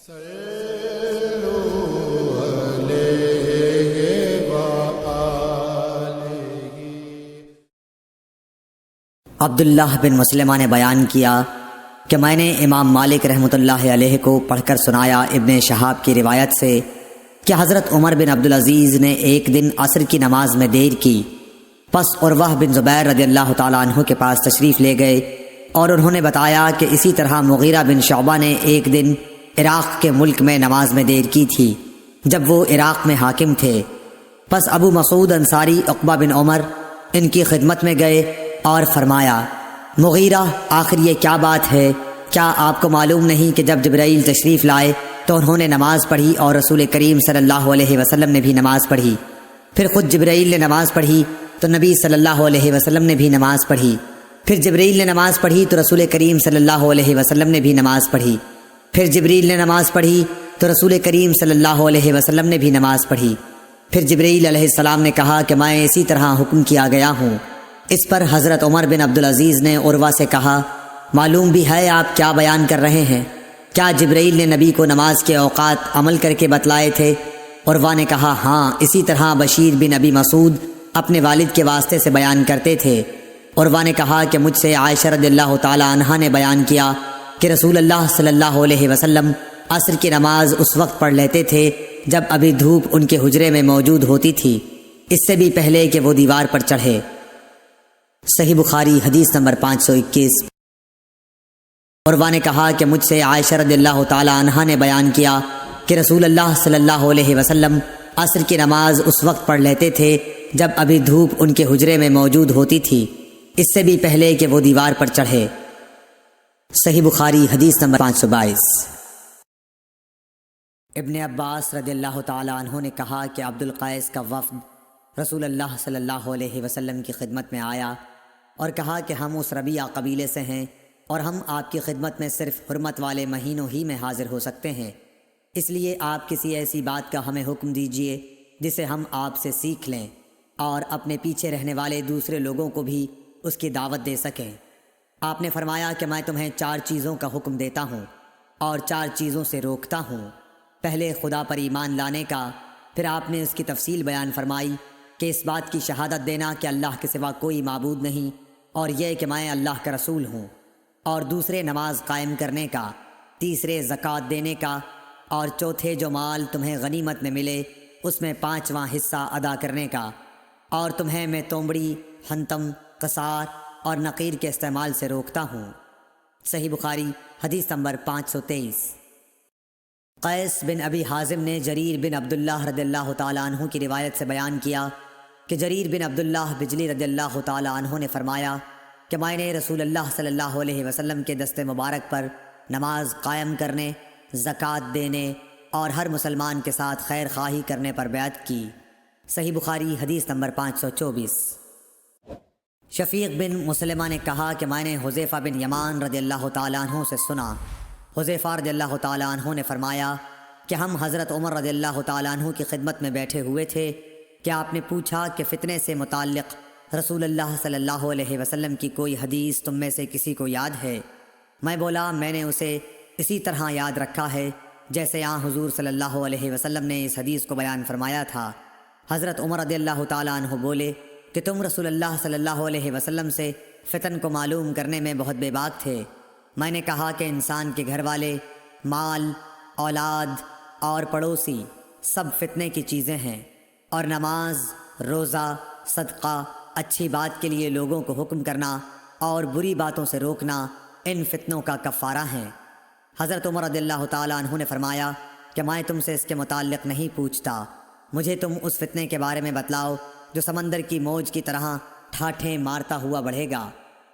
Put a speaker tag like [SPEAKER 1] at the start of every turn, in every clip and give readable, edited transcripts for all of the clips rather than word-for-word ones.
[SPEAKER 1] عبداللہ بن مسلمہ نے بیان کیا کہ میں نے امام مالک رحمۃ اللہ علیہ کو پڑھ کر سنایا ابن شہاب کی روایت سے کہ حضرت عمر بن عبدالعزیز نے ایک دن عصر کی نماز میں دیر کی، پس عروہ بن زبیر رضی اللہ تعالیٰ عنہ کے پاس تشریف لے گئے اور انہوں نے بتایا کہ اسی طرح مغیرہ بن شعبہ نے ایک دن عراق کے ملک میں نماز میں دیر کی تھی جب وہ عراق میں حاکم تھے۔ پس ابو مسعود انصاری عقبہ بن عمر ان کی خدمت میں گئے اور فرمایا، مغیرہ آخر یہ کیا بات ہے؟ کیا آپ کو معلوم نہیں کہ جب جبرائیل تشریف لائے تو انہوں نے نماز پڑھی اور رسول کریم صلی اللہ علیہ وسلم نے بھی نماز پڑھی، پھر خود جبرائیل نے نماز پڑھی تو نبی صلی اللہ علیہ وسلم نے بھی نماز پڑھی، پھر جبرائیل نے نماز پڑھی تو رسول کریم صلی اللہ علیہ وسلم نے بھی نماز پڑھی، پھر جبرائیل نے نماز پڑھی تو رسول کریم صلی اللہ علیہ وسلم نے بھی نماز پڑھی، پھر جبرائیل علیہ السلام نے کہا کہ میں اسی طرح حکم کیا گیا ہوں۔ اس پر حضرت عمر بن عبدالعزیز نے عروہ سے کہا، معلوم بھی ہے آپ کیا بیان کر رہے ہیں؟ کیا جبرائیل نے نبی کو نماز کے اوقات عمل کر کے بتلائے تھے؟ عروہ نے کہا، ہاں، اسی طرح بشیر بن ابی مسعود اپنے والد کے واسطے سے بیان کرتے تھے۔ عروہ نے کہا کہ مجھ سے عائشہ رضی اللہ تعالی عنہا نے بیان کیا کہ رسول اللہ صلی اللہ علیہ وسلم عصر کی نماز اس وقت پڑھ لیتے تھے جب ابھی دھوپ ان کے حجرے میں موجود ہوتی تھی، اس سے بھی پہلے کہ وہ دیوار پر چڑھے۔ صحیح بخاری حدیث نمبر 521۔ عروہ نے کہا کہ مجھ سے عائشہ رضی اللہ تعالی عنہا نے بیان کیا کہ رسول اللہ صلی اللہ علیہ وسلم عصر کی نماز اس وقت پڑھ لیتے تھے جب ابھی دھوپ ان کے حجرے میں موجود ہوتی تھی، اس سے بھی پہلے کہ وہ دیوار پر چڑھے۔ صحیح بخاری حدیث نمبر 522۔ ابن عباس رضی اللہ تعالی عنہ نے کہا کہ عبد القیس کا وفد رسول اللہ صلی اللہ علیہ وسلم کی خدمت میں آیا اور کہا کہ ہم اس ربیعہ قبیلے سے ہیں اور ہم آپ کی خدمت میں صرف حرمت والے مہینوں ہی میں حاضر ہو سکتے ہیں، اس لیے آپ کسی ایسی بات کا ہمیں حکم دیجئے جسے ہم آپ سے سیکھ لیں اور اپنے پیچھے رہنے والے دوسرے لوگوں کو بھی اس کی دعوت دے سکیں۔ آپ نے فرمایا کہ میں تمہیں 4 چیزوں کا حکم دیتا ہوں اور 4 چیزوں سے روکتا ہوں۔ پہلے خدا پر ایمان لانے کا، پھر آپ نے اس کی تفصیل بیان فرمائی کہ اس بات کی شہادت دینا کہ اللہ کے سوا کوئی معبود نہیں اور یہ کہ میں اللہ کا رسول ہوں، اور دوسرے نماز قائم کرنے کا، تیسرے زکوٰۃ دینے کا، اور چوتھے جو مال تمہیں غنیمت میں ملے اس میں 5واں حصہ ادا کرنے کا، اور تمہیں میں تومڑی، حنتم، قصار اور نقیر کے استعمال سے روکتا ہوں۔ صحیح بخاری حدیث نمبر 523۔ قیس بن ابی حازم نے جریر بن عبداللہ رضی اللہ تعالیٰ عنہ کی روایت سے بیان کیا کہ جریر بن عبداللہ بجلی رضی اللہ تعالیٰ عنہ نے فرمایا کہ میں نے رسول اللہ صلی اللہ علیہ وسلم کے دست مبارک پر نماز قائم کرنے، زکوٰۃ دینے اور ہر مسلمان کے ساتھ خیر خواہی کرنے پر بیعت کی۔ صحیح بخاری حدیث نمبر 524۔ شفیق بن مسلمہ نے کہا کہ میں نے حذیفہ بن یمان رضی اللہ تعالیٰ عنہ سے سنا، حذیفہ رضی اللہ تعالیٰ عنہ نے فرمایا کہ ہم حضرت عمر رضی اللہ تعالیٰ عنہ کی خدمت میں بیٹھے ہوئے تھے کہ آپ نے پوچھا کہ فتنے سے متعلق رسول اللہ صلی اللہ علیہ وسلم کی کوئی حدیث تم میں سے کسی کو یاد ہے؟ میں بولا، میں نے اسے اسی طرح یاد رکھا ہے جیسے حضور صلی اللہ علیہ وسلم نے اس حدیث کو بیان فرمایا تھا۔ حضرت عمر رضی اللہ تعالیٰ عنہ بولے کہ تم رسول اللہ صلی اللہ علیہ وسلم سے فتن کو معلوم کرنے میں بہت بے باک تھے۔ میں نے کہا کہ انسان کے گھر والے، مال، اولاد اور پڑوسی سب فتنے کی چیزیں ہیں، اور نماز، روزہ، صدقہ، اچھی بات کے لیے لوگوں کو حکم کرنا اور بری باتوں سے روکنا ان فتنوں کا کفارہ ہیں۔ حضرت عمر رضی اللہ تعالیٰ عنہ نے فرمایا کہ میں تم سے اس کے متعلق نہیں پوچھتا، مجھے تم اس فتنے کے بارے میں بتلاؤ جو سمندر کی موج کی طرح ٹھاٹھیں مارتا ہوا بڑھے گا۔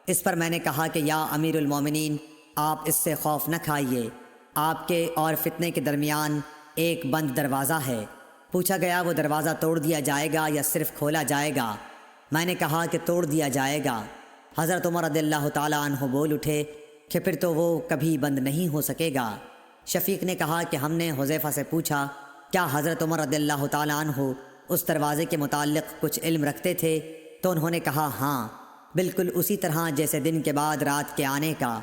[SPEAKER 1] اس پر میں نے کہا کہ یا امیر المومنین، آپ اس سے خوف نہ کھائیے، آپ کے اور فتنے کے درمیان ایک بند دروازہ ہے۔ پوچھا گیا وہ دروازہ توڑ دیا جائے گا یا صرف کھولا جائے گا؟ میں نے کہا کہ توڑ دیا جائے گا۔ حضرت عمر رضی اللہ تعالیٰ عنہ بول اٹھے کہ پھر تو وہ کبھی بند نہیں ہو سکے گا۔ شفیق نے کہا کہ ہم نے حذیفہ سے پوچھا کیا حضرت عمر رضی اللہ تعالیٰ عنہ اس دروازے کے متعلق کچھ علم رکھتے تھے؟ تو انہوں نے کہا ہاں، بالکل اسی طرح جیسے دن کے بعد رات کے آنے کا۔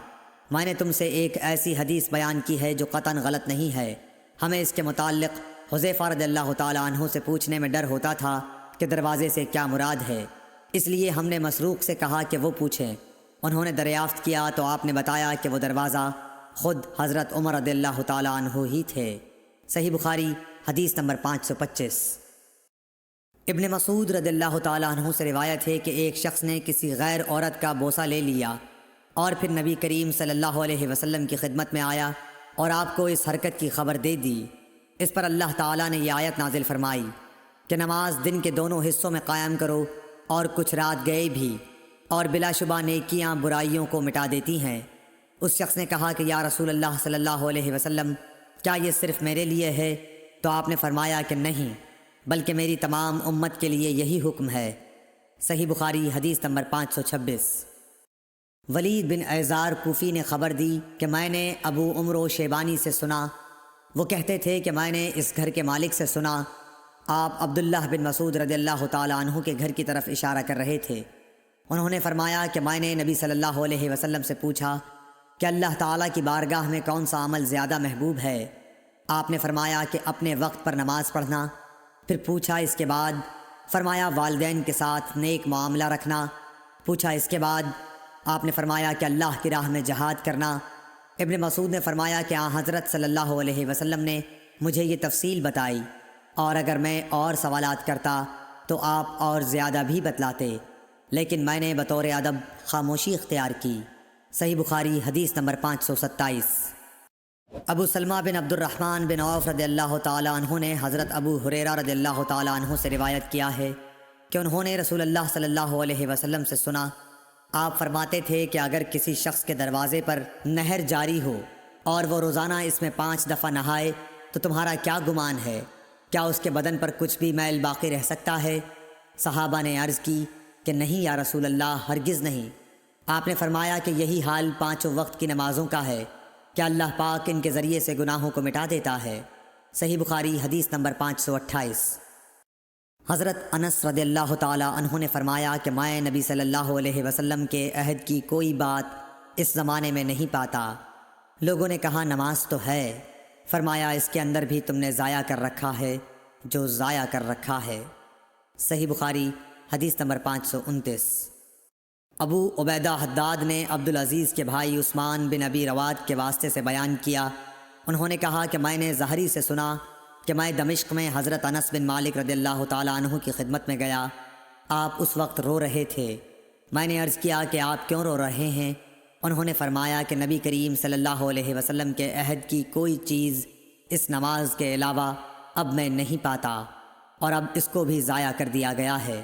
[SPEAKER 1] میں نے تم سے ایک ایسی حدیث بیان کی ہے جو قطعاً غلط نہیں ہے۔ ہمیں اس کے متعلق حذیفہ رضی اللہ تعالیٰ عنہ سے پوچھنے میں ڈر ہوتا تھا کہ دروازے سے کیا مراد ہے، اس لیے ہم نے مسروق سے کہا کہ وہ پوچھیں۔ انہوں نے دریافت کیا تو آپ نے بتایا کہ وہ دروازہ خود حضرت عمر رضی اللہ تعالیٰ عنہ ہی تھے۔ صحیح بخاری حدیث نمبر 525۔ ابن مسعود رضی اللہ تعالیٰ عنہ سے روایت ہے کہ ایک شخص نے کسی غیر عورت کا بوسہ لے لیا اور پھر نبی کریم صلی اللہ علیہ وسلم کی خدمت میں آیا اور آپ کو اس حرکت کی خبر دے دی۔ اس پر اللہ تعالیٰ نے یہ آیت نازل فرمائی کہ نماز دن کے دونوں حصوں میں قائم کرو اور کچھ رات گئے بھی، اور بلا شبہ نیکیاں برائیوں کو مٹا دیتی ہیں۔ اس شخص نے کہا کہ یا رسول اللہ صلی اللہ علیہ وسلم، کیا یہ صرف میرے لیے ہے؟ تو آپ نے فرمایا کہ نہیں، بلکہ میری تمام امت کے لیے یہی حکم ہے۔ صحیح بخاری حدیث نمبر 526۔ ولید بن ایزار کوفی نے خبر دی کہ میں نے ابو عمرو شیبانی سے سنا، وہ کہتے تھے کہ میں نے اس گھر کے مالک سے سنا، آپ عبداللہ بن مسعود رضی اللہ تعالیٰ عنہ کے گھر کی طرف اشارہ کر رہے تھے۔ انہوں نے فرمایا کہ میں نے نبی صلی اللہ علیہ وسلم سے پوچھا کہ اللہ تعالیٰ کی بارگاہ میں کون سا عمل زیادہ محبوب ہے؟ آپ نے فرمایا کہ اپنے وقت پر نماز پڑھنا۔ پھر پوچھا اس کے بعد؟ فرمایا والدین کے ساتھ نیک معاملہ رکھنا۔ پوچھا اس کے بعد؟ آپ نے فرمایا کہ اللہ کی راہ میں جہاد کرنا۔ ابن مسعود نے فرمایا کہ حضرت صلی اللہ علیہ وسلم نے مجھے یہ تفصیل بتائی، اور اگر میں اور سوالات کرتا تو آپ اور زیادہ بھی بتلاتے، لیکن میں نے بطور ادب خاموشی اختیار کی۔ صحیح بخاری حدیث نمبر 527۔ ابو سلمہ بن عبد الرحمن بن عوف رضی اللہ تعالیٰ عنہ نے حضرت ابو ہریرہ رضی اللہ تعالیٰ عنہ سے روایت کیا ہے کہ انہوں نے رسول اللہ صلی اللہ علیہ وسلم سے سنا، آپ فرماتے تھے کہ اگر کسی شخص کے دروازے پر نہر جاری ہو اور وہ روزانہ اس میں 5 دفعہ نہائے تو تمہارا کیا گمان ہے؟ کیا اس کے بدن پر کچھ بھی میل باقی رہ سکتا ہے؟ صحابہ نے عرض کی کہ نہیں یا رسول اللہ، ہرگز نہیں۔ آپ نے فرمایا کہ یہی حال 5 وقت کی نمازوں کا ہے کہ اللہ پاک ان کے ذریعے سے گناہوں کو مٹا دیتا ہے۔ صحیح بخاری حدیث نمبر 528۔ حضرت انس رضی اللہ تعالیٰ عنہ نے فرمایا کہ میں نبی صلی اللہ علیہ وسلم کے عہد کی کوئی بات اس زمانے میں نہیں پاتا۔ لوگوں نے کہا نماز تو ہے، فرمایا اس کے اندر بھی تم نے ضائع کر رکھا ہے جو ضائع کر رکھا ہے۔ صحیح بخاری حدیث نمبر 529۔ ابو عبیدہ حداد نے عبدالعزیز کے بھائی عثمان بن ابی رواد کے واسطے سے بیان کیا، انہوں نے کہا کہ میں نے زہری سے سنا کہ میں دمشق میں حضرت انس بن مالک رضی اللہ تعالیٰ عنہ کی خدمت میں گیا، آپ اس وقت رو رہے تھے۔ میں نے عرض کیا کہ آپ کیوں رو رہے ہیں؟ انہوں نے فرمایا کہ نبی کریم صلی اللہ علیہ وسلم کے عہد کی کوئی چیز اس نماز کے علاوہ اب میں نہیں پاتا، اور اب اس کو بھی ضائع کر دیا گیا ہے۔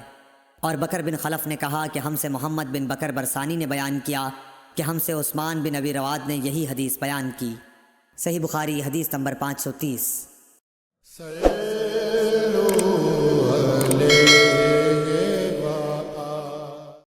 [SPEAKER 1] اور بکر بن خلف نے کہا کہ ہم سے محمد بن بکر برسانی نے بیان کیا کہ ہم سے عثمان بن ابی رواد نے یہی حدیث بیان کی۔ صحیح بخاری حدیث نمبر 530۔